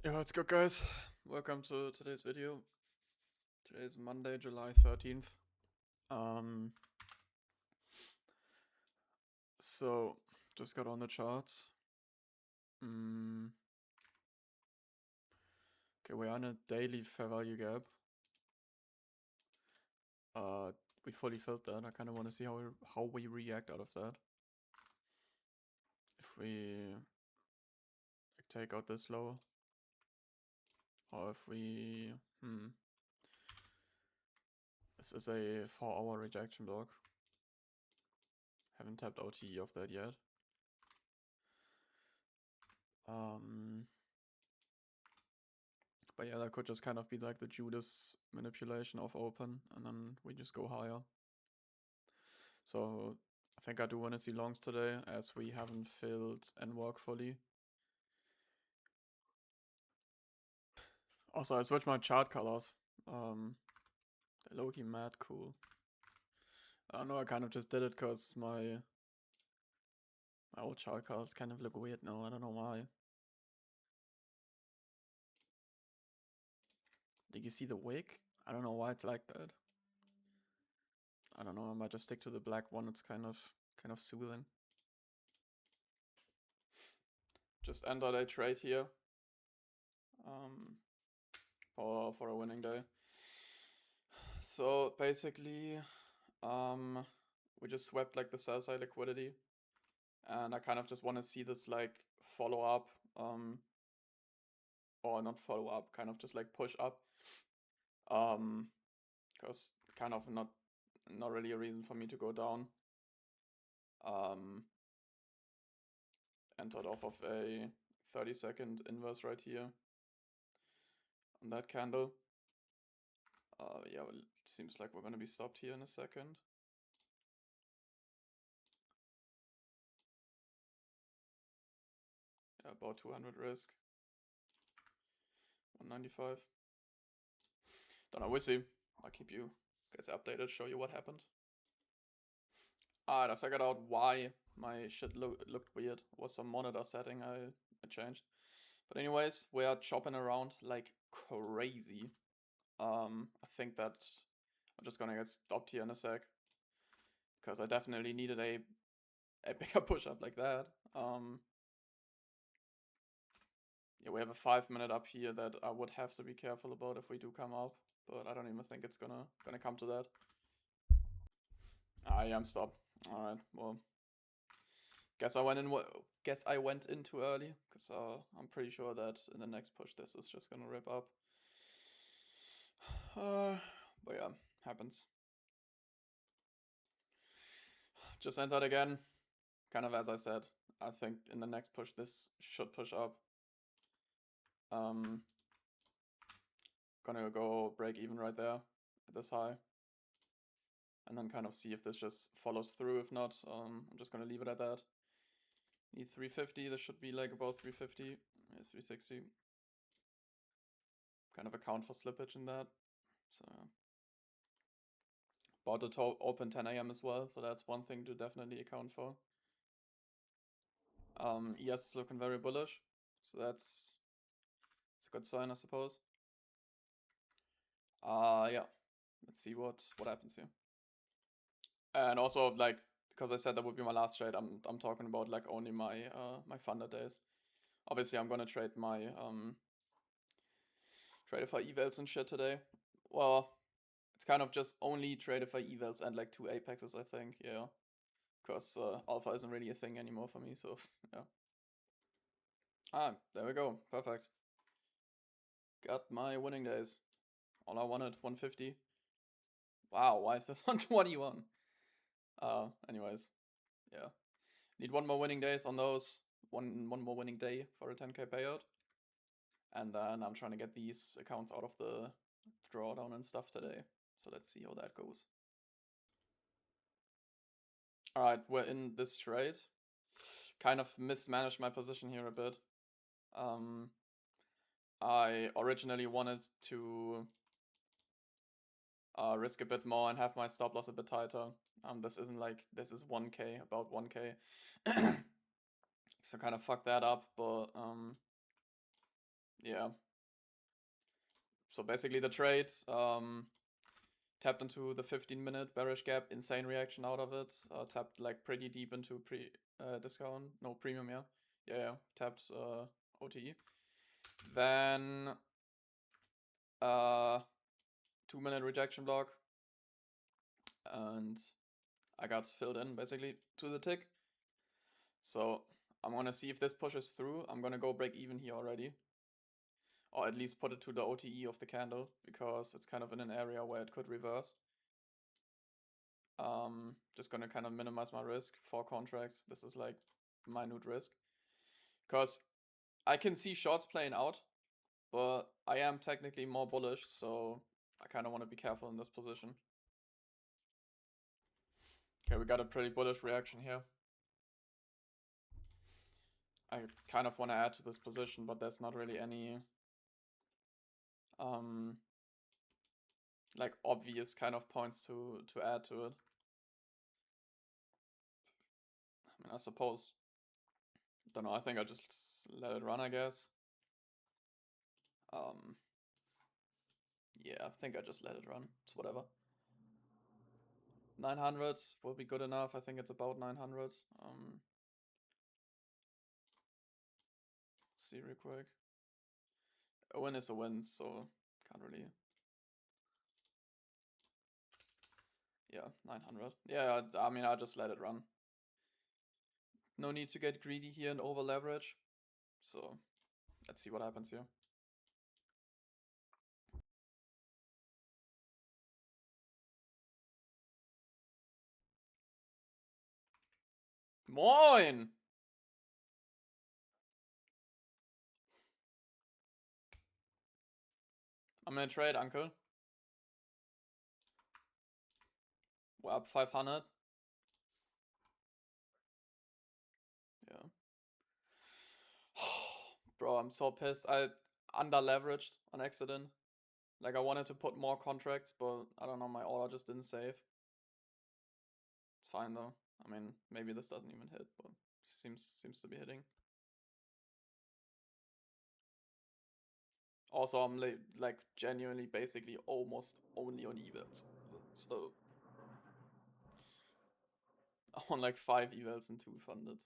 Yeah, what's good, guys? Welcome to today's video. Today is Monday, July 13th. Um, so just got on the charts. Okay, we're on a daily fair value gap. We fully filled that. I kind of want to see how we react out of that. If we like, take out this low, or if we this is a 4-hour rejection block. Haven't tapped OTE of that yet. But yeah, that could just kind of be like the Judas manipulation of open, and then we just go higher. So I think I do want to see longs today, as we haven't filled NWalk fully. Also, I switched my chart colors. Low-key mad cool. I don't know, I kind of just did it because my old chart colors kind of look weird now. I don't know why. Did you see the wig? I don't know why it's like that. I don't know, I might just stick to the black one. It's kind of soothing. Just entered a trade here. For a winning day. So basically, we just swept like the sell side liquidity, and I kind of just want to see this like follow up, or not follow up, kind of just like push up, because kind of not really a reason for me to go down. Entered off of a 30-second inverse right here on that candle. Yeah, well, it seems like we're gonna be stopped here in a second. Yeah, about 200 risk. 195. Don't know, we'll see. I'll keep you guys updated, show you what happened. Alright, I figured out why my shit looked weird. It was some monitor setting I changed. But anyways, we are chopping around like crazy. I think that I'm just gonna get stopped here in a sec, because I definitely needed a bigger push-up like that. Yeah, we have a 5-minute up here that I would have to be careful about if we do come up, but I don't even think it's gonna come to that. Ah, yeah, I'm stopped. All right, well, guess I went in too early, because I'm pretty sure that in the next push this is just gonna rip up. But yeah, happens. Just entered again, kind of as I said. I think in the next push this should push up. Gonna go break even right there at this high, and then kind of see if this just follows through. If not, I'm just gonna leave it at that. Need 350. This should be like about 350, 360. Kind of account for slippage in that. So about to open 10 a.m. as well, so that's one thing to definitely account for. ES is looking very bullish, so it's a good sign, I suppose. Yeah, let's see what happens here. And also, like, because I said that would be my last trade, I'm talking about like only my my funder days. Obviously, I'm gonna trade my Tradify evals and shit today. Well, it's kind of just only Tradify evals and like 2 apexes, I think. Yeah, because alpha isn't really a thing anymore for me. So yeah. Ah, there we go. Perfect. Got my winning days. All I wanted, 150. Wow, why is this on 21? Anyways, yeah. Need one more winning days on those. One more winning day for a 10k payout. And then I'm trying to get these accounts out of the drawdown and stuff today. So let's see how that goes. Alright, we're in this trade. Kind of mismanaged my position here a bit. I originally wanted to risk a bit more and have my stop loss a bit tighter. This isn't like, this is 1k, about 1k. So kind of fucked that up, but Yeah. So basically the trade, tapped into the 15-minute bearish gap, insane reaction out of it. Tapped like pretty deep into discount, no premium, yeah. Yeah, tapped OTE. Then 2-minute rejection block, and I got filled in basically to the tick. So I'm gonna see if this pushes through. I'm gonna go break even here already, or at least put it to the OTE of the candle, because it's kind of in an area where it could reverse. Just gonna kind of minimize my risk. 4 contracts, this is like minute risk, because I can see shorts playing out, but I am technically more bullish, so I kind of want to be careful in this position. Okay, we got a pretty bullish reaction here. I kind of want to add to this position, but there's not really any like obvious kind of points to add to it. I mean, I suppose, don't know, I think I'll just let it run, I guess. Yeah, I think I just let it run. It's whatever. 900 will be good enough. I think it's about 900. See real quick. A win is a win, so can't really. Yeah, 900. Yeah, I mean, I'll just let it run. No need to get greedy here and over leverage. So let's see what happens here. Moin! I'm gonna trade, uncle. We're up 500. Yeah. Bro, I'm so pissed. I under leveraged on accident. Like, I wanted to put more contracts, but I don't know, my order just didn't save. It's fine though. I mean, maybe this doesn't even hit, but seems to be hitting. Also, I'm like genuinely basically almost only on evals. So I'm on like 5 evals and 2 funded.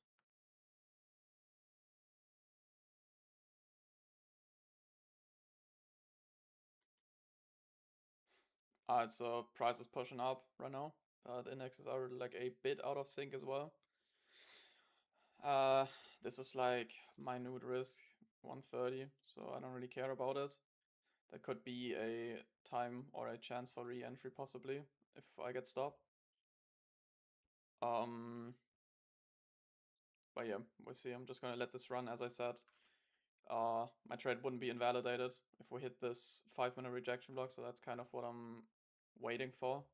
So price is pushing up right now. The indexes are like a bit out of sync as well. This is like minute risk 130, so I don't really care about it. That could be a time or a chance for re-entry possibly if I get stopped. But yeah, we'll see. I'm just gonna let this run. As I said, my trade wouldn't be invalidated if we hit this 5-minute rejection block, so that's kind of what I'm waiting for.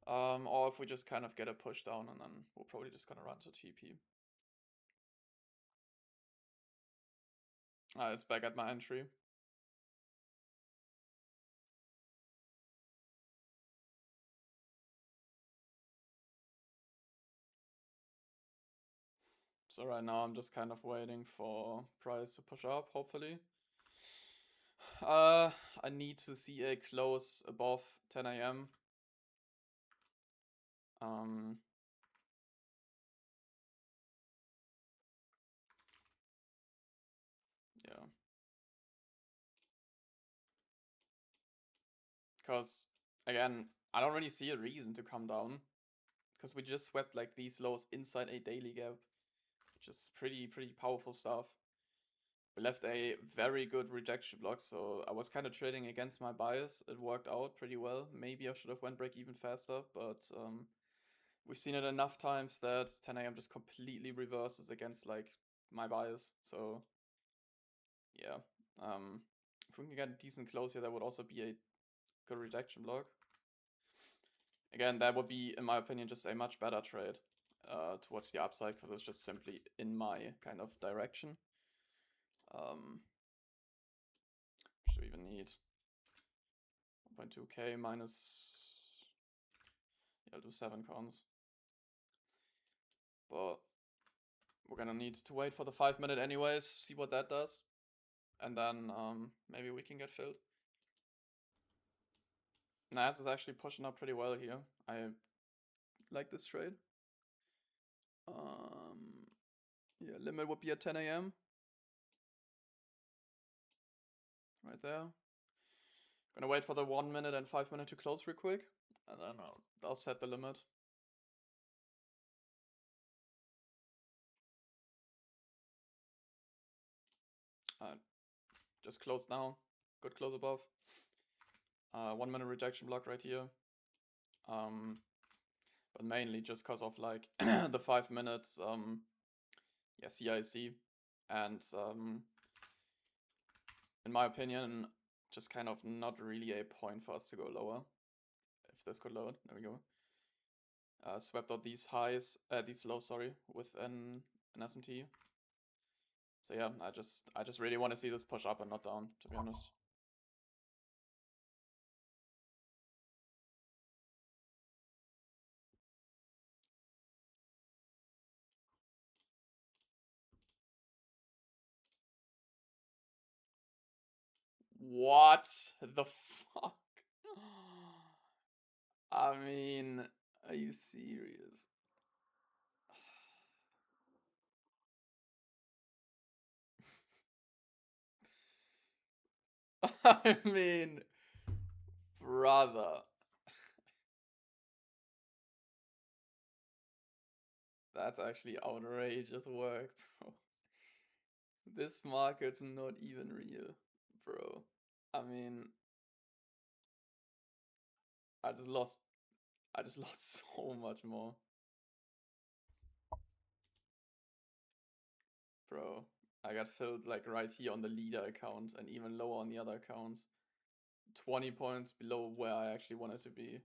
Or if we just kind of get a push down, and then we're probably just gonna run to TP. It's back at my entry. So right now I'm just kind of waiting for price to push up, hopefully. I need to see a close above 10 a.m. Yeah. Because, again, I don't really see a reason to come down. Because we just swept like these lows inside a daily gap, which is pretty powerful stuff. We left a very good rejection block, so I was kind of trading against my bias. It worked out pretty well. Maybe I should have went break even faster, but we've seen it enough times that 10 a.m. just completely reverses against like my bias. So yeah, if we can get a decent close here, that would also be a good rejection block. Again, that would be, in my opinion, just a much better trade towards the upside, because it's just simply in my kind of direction. Should we even need 1.2k minus, yeah, I'll do 7 cons. But we're gonna need to wait for the 5-minute anyways, see what that does. and then maybe we can get filled. Nas is actually pushing up pretty well here. I like this trade. Yeah, limit would be at 10 a.m. right there. Gonna wait for the 1 minute and 5 minute to close real quick, and then I'll set the limit. Just close now. Good close above. 1 minute rejection block right here. But mainly just because of like the 5 minutes yeah, CIC, and in my opinion, just kind of not really a point for us to go lower. If this could load, there we go. Swept out these highs, these lows, sorry, with an SMT. So yeah, I just really want to see this push up and not down, to be honest. What the fuck? I mean, are you serious? I mean, brother. That's actually outrageous work, bro. This market's not even real, bro. I mean, I just lost so much more. Bro, I got filled like right here on the leader account and even lower on the other accounts. 20 points below where I actually wanted to be.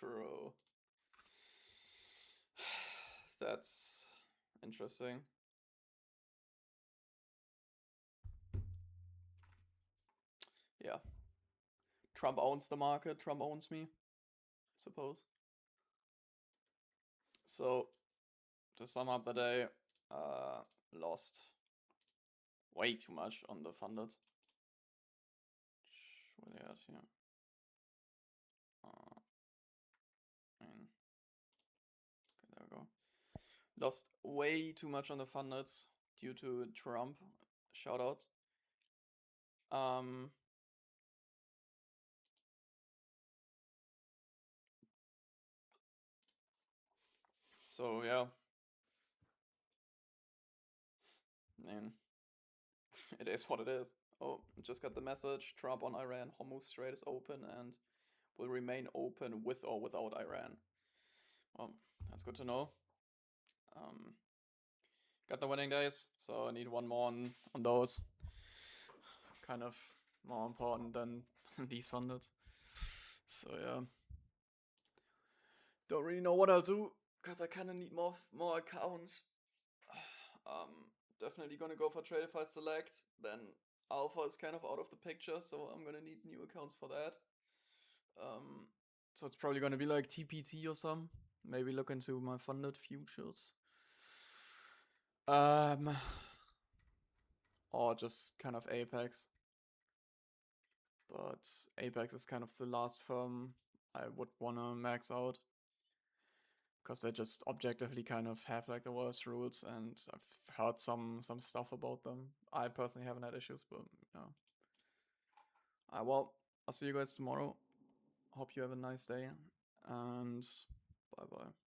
Bro. That's interesting. Yeah. Trump owns the market. Trump owns me, I suppose. So, to sum up the day, lost way too much on the funded. What are they at here? I mean, okay, there we go. Lost way too much on the funded due to Trump. Shoutouts. So yeah, I mean, it is what it is. Oh, just got the message. Trump on Iran. Hormuz Strait is open and will remain open with or without Iran. Well, that's good to know. Got the winning days, so I need one more on those. Kind of more important than these funded. So yeah. Don't really know what I'll do, because I kind of need more accounts. Definitely gonna go for Tradify Select. Then Alpha is kind of out of the picture, so I'm gonna need new accounts for that. So it's probably gonna be like TPT or some. Maybe look into my funded futures. Or just kind of Apex. But Apex is kind of the last firm I would wanna max out, because they just objectively kind of have like the worst rules, and I've heard some stuff about them. I personally haven't had issues, but yeah. Well, I'll see you guys tomorrow. Hope you have a nice day, and bye bye.